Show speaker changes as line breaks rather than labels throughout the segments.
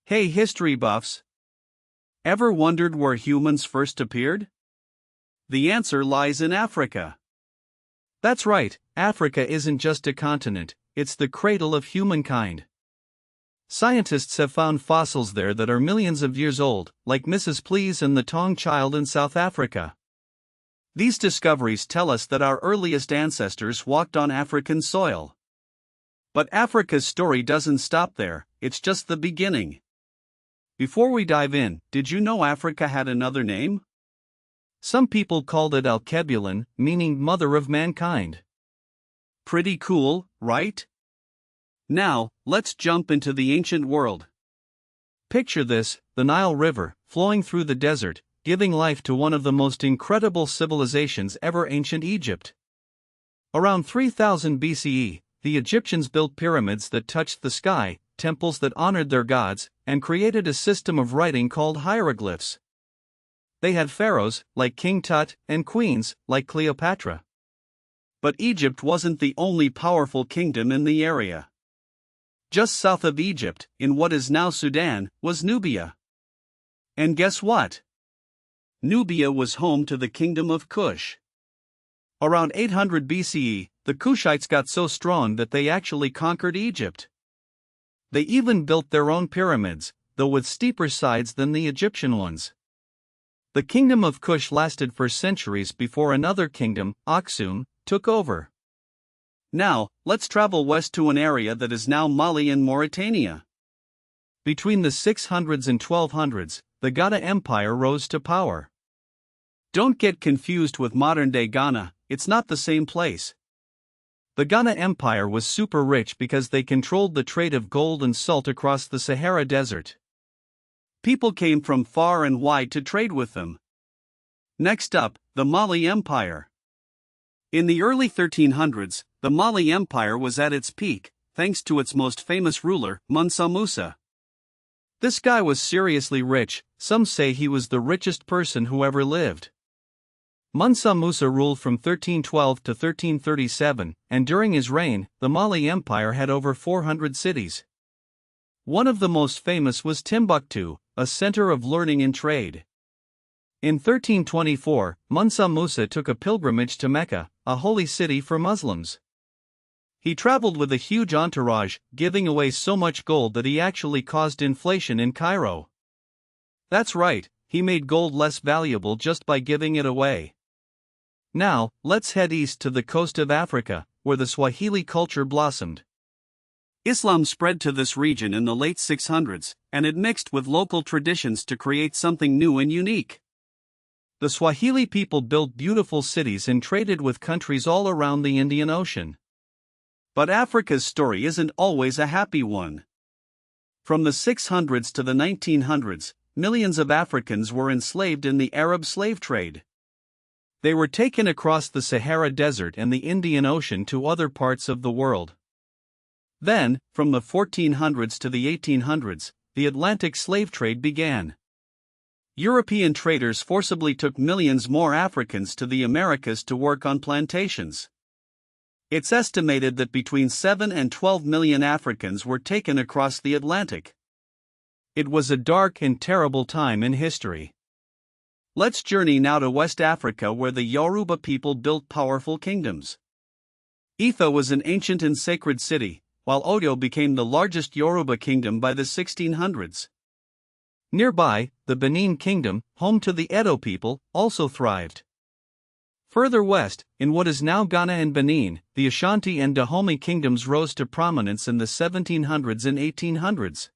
Hey history buffs! Ever wondered where humans first appeared? The answer lies in Africa. That's right, Africa isn't just a continent, it's the cradle of humankind. Scientists have found fossils there that are millions of years old, like Mrs. Please and the Tong child in South Africa. These discoveries tell us that our earliest ancestors walked on African soil. But Africa's story doesn't stop there, it's just the beginning. Before we dive in, did you know Africa had another name? Some people called it Alkebulan, meaning mother of mankind. Pretty cool, right? Now, let's jump into the ancient world. Picture this, the Nile River, flowing through the desert, giving life to one of the most incredible civilizations ever, ancient Egypt. Around 3000 BCE, the Egyptians built pyramids that touched the sky, temples that honored their gods, and created a system of writing called hieroglyphs. They had pharaohs, like King Tut, and queens, like Cleopatra. But Egypt wasn't the only powerful kingdom in the area. Just south of Egypt, in what is now Sudan, was Nubia. And guess what? Nubia was home to the kingdom of Kush. Around 800 BCE, the Kushites got so strong that they actually conquered Egypt. They even built their own pyramids, though with steeper sides than the Egyptian ones. The kingdom of Kush lasted for centuries before another kingdom, Aksum, took over. Now, let's travel west to an area that is now Mali and Mauritania. Between the 600s and 1200s, the Ghana Empire rose to power. Don't get confused with modern-day Ghana, it's not the same place. The Ghana Empire was super rich because they controlled the trade of gold and salt across the Sahara Desert. People came from far and wide to trade with them. Next up, the Mali Empire. In the early 1300s, the Mali Empire was at its peak, thanks to its most famous ruler, Mansa Musa. This guy was seriously rich, some say he was the richest person who ever lived. Mansa Musa ruled from 1312 to 1337, and during his reign, the Mali Empire had over 400 cities. One of the most famous was Timbuktu, a center of learning and trade. In 1324, Mansa Musa took a pilgrimage to Mecca, a holy city for Muslims. He traveled with a huge entourage, giving away so much gold that he actually caused inflation in Cairo. That's right, he made gold less valuable just by giving it away. Now, let's head east to the coast of Africa, where the Swahili culture blossomed. Islam spread to this region in the late 600s, and it mixed with local traditions to create something new and unique. The Swahili people built beautiful cities and traded with countries all around the Indian Ocean. But Africa's story isn't always a happy one. From the 600s to the 1900s, millions of Africans were enslaved in the Arab slave trade. They were taken across the Sahara Desert and the Indian Ocean to other parts of the world. Then, from the 1400s to the 1800s, the Atlantic slave trade began. European traders forcibly took millions more Africans to the Americas to work on plantations. It's estimated that between 7 and 12 million Africans were taken across the Atlantic. It was a dark and terrible time in history. Let's journey now to West Africa, where the Yoruba people built powerful kingdoms. Ifa was an ancient and sacred city, while Oyo became the largest Yoruba kingdom by the 1600s. Nearby, the Benin Kingdom, home to the Edo people, also thrived. Further west, in what is now Ghana and Benin, the Ashanti and Dahomey kingdoms rose to prominence in the 1700s and 1800s.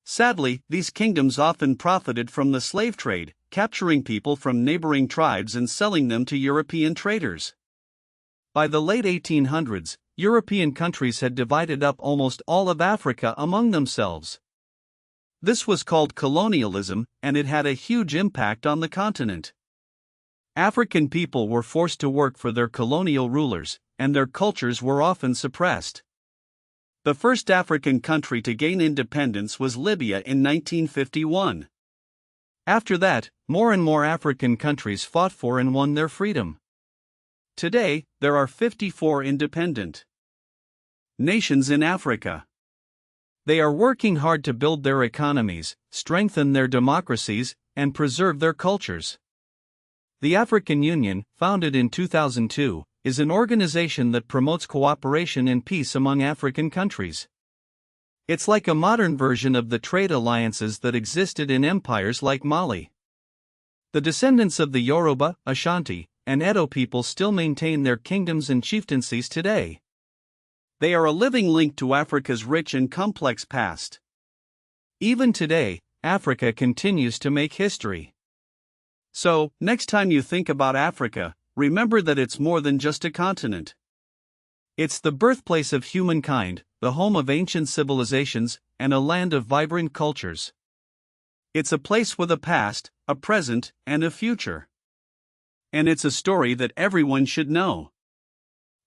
Sadly, these kingdoms often profited from the slave trade, capturing people from neighboring tribes and selling them to European traders. By the late 1800s, European countries had divided up almost all of Africa among themselves. This was called colonialism, and it had a huge impact on the continent. African people were forced to work for their colonial rulers, and their cultures were often suppressed. The first African country to gain independence was Libya in 1951. After that, more and more African countries fought for and won their freedom. Today, there are 54 independent nations in Africa. They are working hard to build their economies, strengthen their democracies, and preserve their cultures. The African Union, founded in 2002, is an organization that promotes cooperation and peace among African countries. It's like a modern version of the trade alliances that existed in empires like Mali. The descendants of the Yoruba, Ashanti, and Edo people still maintain their kingdoms and chieftaincies today. They are a living link to Africa's rich and complex past. Even today, Africa continues to make history. So, next time you think about Africa, remember that it's more than just a continent. It's the birthplace of humankind, the home of ancient civilizations, and a land of vibrant cultures. It's a place with a past, a present, and a future. And it's a story that everyone should know.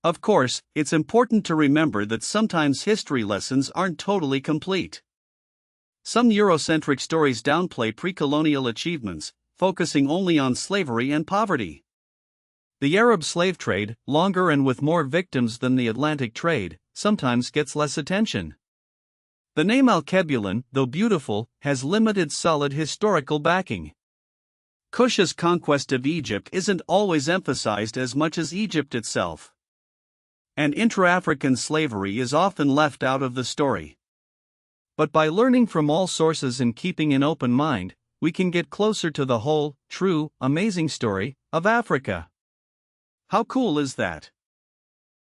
Of course, it's important to remember that sometimes history lessons aren't totally complete. Some Eurocentric stories downplay pre-colonial achievements, focusing only on slavery and poverty. The Arab slave trade, longer and with more victims than the Atlantic trade, sometimes gets less attention. The name Alkebulan, though beautiful, has limited solid historical backing. Kush's conquest of Egypt isn't always emphasized as much as Egypt itself. And intra-African slavery is often left out of the story. But by learning from all sources and keeping an open mind, we can get closer to the whole, true, amazing story of Africa. How cool is that?